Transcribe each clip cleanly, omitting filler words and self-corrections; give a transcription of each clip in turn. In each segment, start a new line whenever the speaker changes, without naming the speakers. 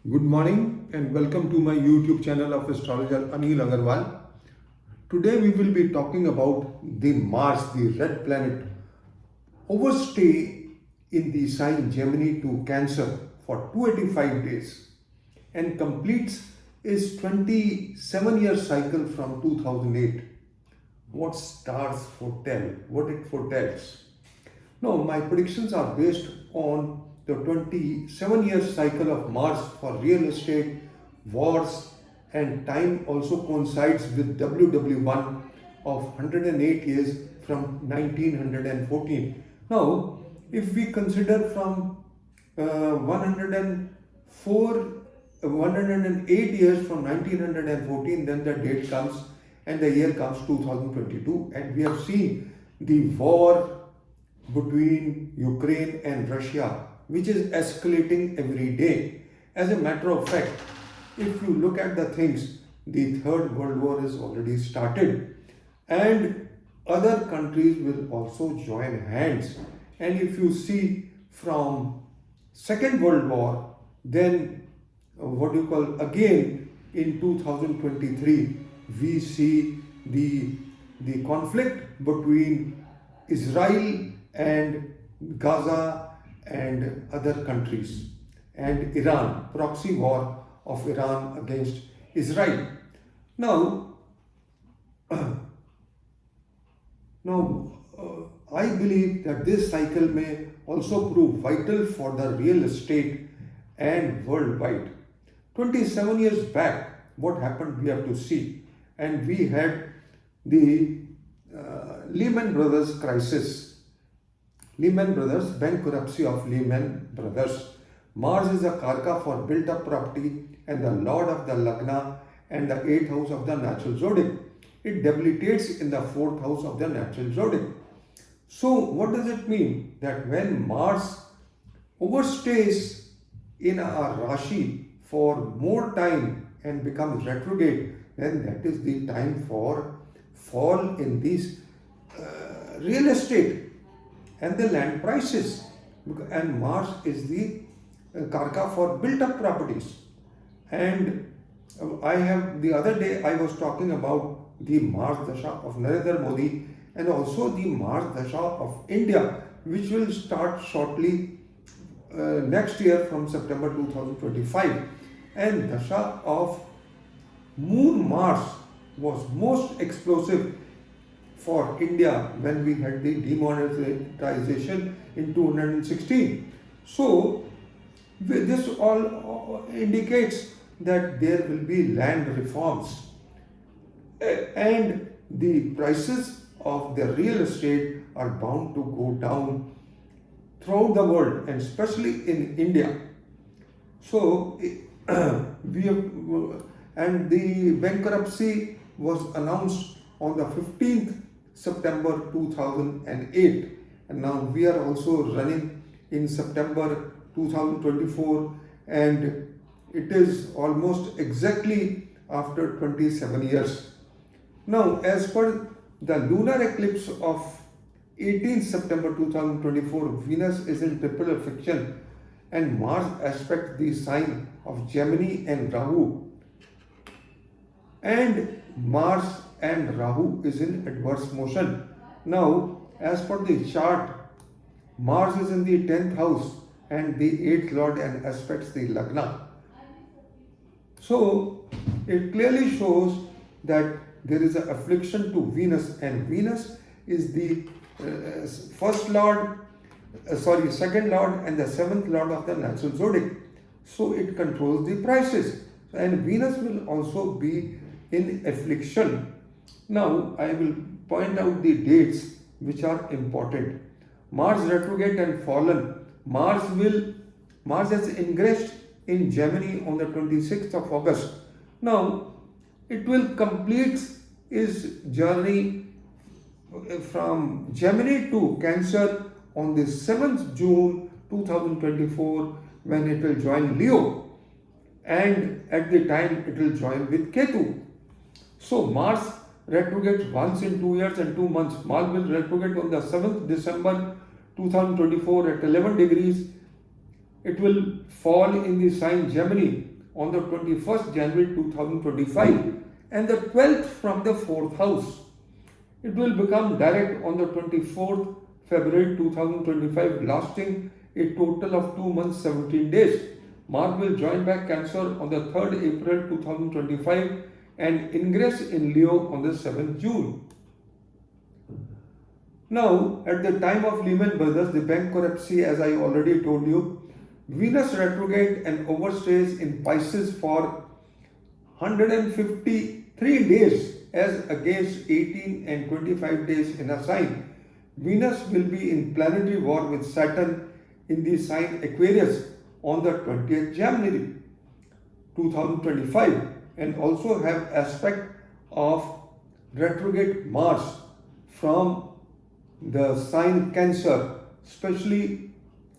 Good morning and welcome to my YouTube channel of Astrologer Anil Aggarwala. Today we will be talking about the Mars, the red planet, overstay in the sign Gemini to Cancer for 285 days and completes its 27-year cycle from 2008. What stars foretell, what it foretells. Now, my predictions are based on the 27-year cycle of Mars for real estate, wars, and time also coincides with WW1 of 108 years from 1914. Now, if we consider from 108 years from 1914, then the date comes and the year comes 2022, and we have seen the war between Ukraine and Russia, which is escalating every day. As a matter of fact, if you look at the things, the Third World War is already started, and other countries will also join hands. And if you see from Second World War, then again in 2023, we see the conflict between Israel and Gaza and other countries, and Iran, proxy war of Iran against Israel. Now, I believe that this cycle may also prove vital for the real estate and worldwide. 27 years back, what happened we have to see, and we had the Lehman Brothers Crisis. Lehman Brothers, bankruptcy of Lehman Brothers. Mars is a karka for built up property and the lord of the Lagna and the 8th house of the natural zodiac. It debilitates in the 4th house of the natural zodiac. So, what does it mean? That when Mars overstays in a Rashi for more time and becomes retrograde, then that is the time for fall in these real estate and the land prices, and Mars is the karka for built up properties. And the other day I was talking about the Mars Dasha of Narendra Modi and also the Mars Dasha of India, which will start shortly next year from September 2025. And Dasha of Moon Mars was most explosive for India when we had the demonetization in 2016. So, this all indicates that there will be land reforms and the prices of the real estate are bound to go down throughout the world and especially in India. So, we have, and the bankruptcy was announced on the 15th September 2008, and now we are also running in September 2024, and it is almost exactly after 27 years. Now, as per the lunar eclipse of 18th September 2024, Venus is in triple affliction and Mars aspects the sign of Gemini and Rahu, and Mars and Rahu is in adverse motion. Now, as per the chart, Mars is in the 10th house and the 8th lord and aspects the Lagna. So, it clearly shows that there is an affliction to Venus, and Venus is the second lord and the 7th lord of the natural zodiac. So, it controls the prices, and Venus will also be in affliction. Now, I will point out the dates which are important. Mars retrograde and fallen. Mars has ingressed in Gemini on the 26th of August. Now, it will complete its journey from Gemini to Cancer on the 7th June 2024, when it will join Leo, and at the time it will join with Ketu. So, Mars retrogrades once in 2 years and 2 months. Mars will retrograde on the 7th December 2024 at 11 degrees It will fall in the sign Gemini on the 21st January 2025 and the 12th from the 4th house. It will become direct on the 24th February 2025, lasting a total of 2 months 17 days. Mars will join back Cancer on the 3rd April 2025 and ingress in Leo on the 7th June. Now, at the time of Lehman Brothers, the bankruptcy, as I already told you, Venus retrograde and overstays in Pisces for 153 days as against 18 and 25 days in a sign. Venus will be in planetary war with Saturn in the sign Aquarius on the 20th January 2025 and also have aspect of retrograde Mars from the sign Cancer, especially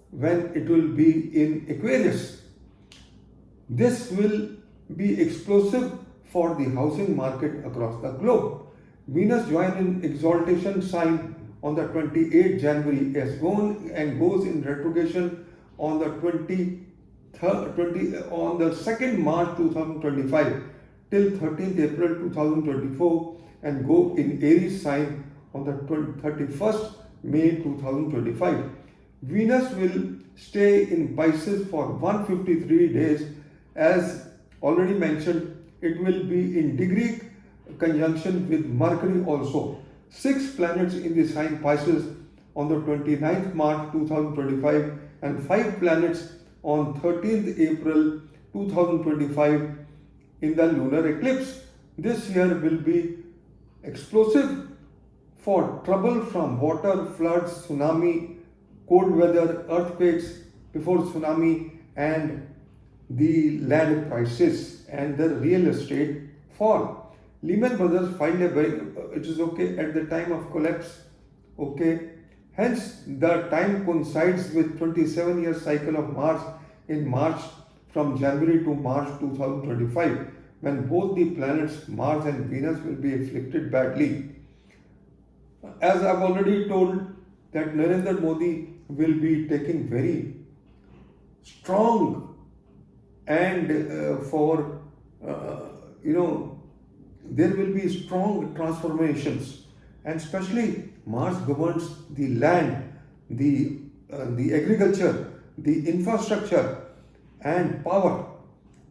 when it will be in Aquarius. This will be explosive for the housing market across the globe. Venus joins in exaltation sign on the 28th January as goes in retrogression on the 2nd March 2025 till 13th April 2024 and go in Aries sign on the 31st May 2025. Venus will stay in Pisces for 153 days. As already mentioned, it will be in degree conjunction with Mercury also. 6 planets in the sign Pisces on the 29th March 2025 and 5 planets on 13th April 2025 in the lunar eclipse. This year will be explosive for trouble from water, floods, tsunami, cold weather, earthquakes before tsunami and the land prices and the real estate fall. Lehman Brothers filed it is okay at the time of collapse, okay. Hence, the time coincides with 27-year cycle of Mars in March from January to March 2025 when both the planets Mars and Venus will be afflicted badly. As I've already told that Narendra Modi will be taking very strong and there will be strong transformations, and especially Mars governs the land, the agriculture, the infrastructure and power.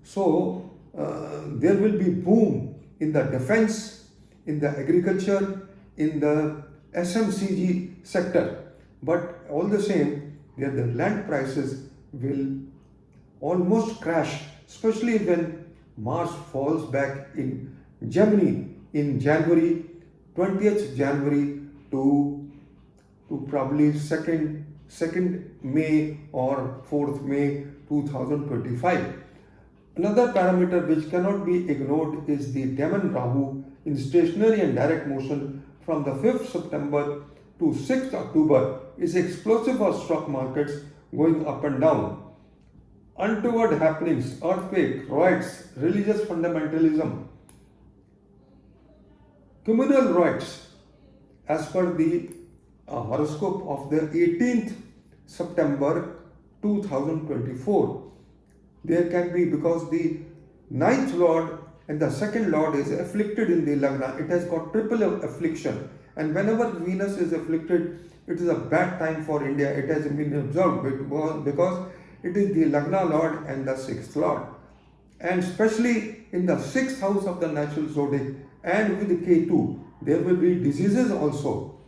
So there will be boom in the defense, in the agriculture, in the SMCG sector, but all the same, the land prices will almost crash, especially when Mars falls back in Gemini in January, 20th January to probably 2nd May or 4th May 2025. Another parameter which cannot be ignored is the Demon Rahu in stationary and direct motion from the 5th September to 6th October is explosive for stock markets going up and down. Untoward happenings, earthquake, riots, religious fundamentalism, communal riots as per the horoscope of the 18th September 2024. There can be, because the 9th Lord and the 2nd Lord is afflicted in the Lagna, it has got triple affliction, and whenever Venus is afflicted, it is a bad time for India. It has been observed because it is the Lagna Lord and the 6th Lord, and especially in the 6th house of the natural zodiac and with the Ketu, there will be diseases also.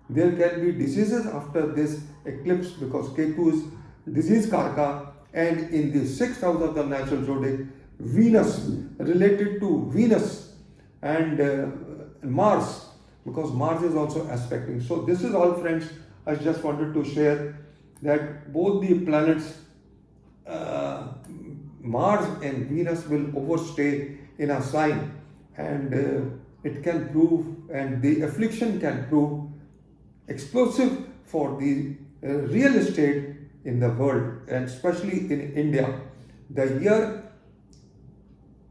There can be diseases after this eclipse because Ketu is disease karka, and in the 6th house of the natural zodiac, Venus related to Venus and Mars, because Mars is also aspecting. So this is all, friends. I just wanted to share that both the planets Mars and Venus will overstay in a sign, and it can prove, and the affliction can prove explosive for the real estate in the world, and especially in India. The year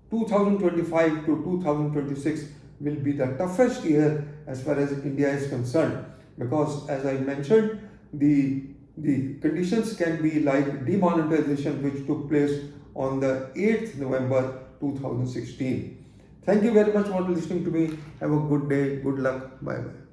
2025 to 2026 will be the toughest year as far as India is concerned, because as I mentioned, the The conditions can be like demonetization, which took place on the 8th November 2016. Thank you very much for listening to me. Have a good day. Good luck. Bye bye.